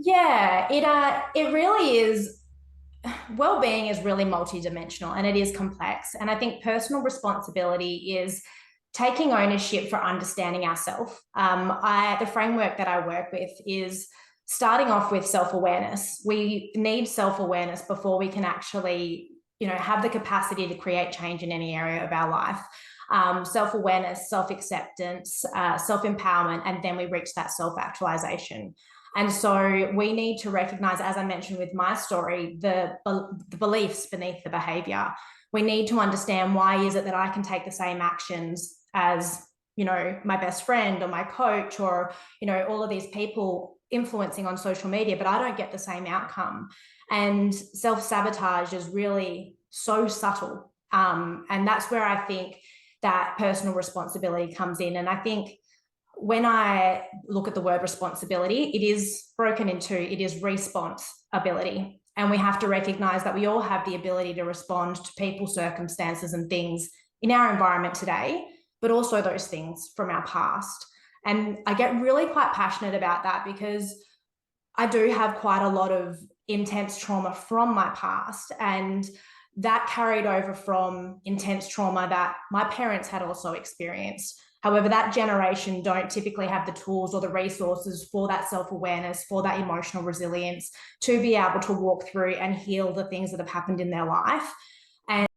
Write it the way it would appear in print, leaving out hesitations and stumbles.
Yeah, it really is. Well-being is really multidimensional and it is complex. And I think personal responsibility is taking ownership for understanding ourselves. The framework that I work with is starting off with self-awareness. We need self-awareness before we can actually, have the capacity to create change in any area of our life. Self-awareness, self-acceptance, self-empowerment, and then we reach that self-actualization. And so we need to recognize, as I mentioned with my story, the beliefs beneath the behavior. We need to understand, why is it that I can take the same actions as, my best friend or my coach or, all of these people influencing on social media, but I don't get the same outcome. And self-sabotage is really so subtle. And that's where I think that personal responsibility comes in. And I think when I look at the word responsibility, it is broken into, it is responsibility. And we have to recognize that we all have the ability to respond to people, circumstances, and things in our environment today, but also those things from our past. And I get really quite passionate about that because I do have quite a lot of intense trauma from my past. And that carried over from intense trauma that my parents had also experienced. However, that generation don't typically have the tools or the resources for that self-awareness, for that emotional resilience, to be able to walk through and heal the things that have happened in their life. And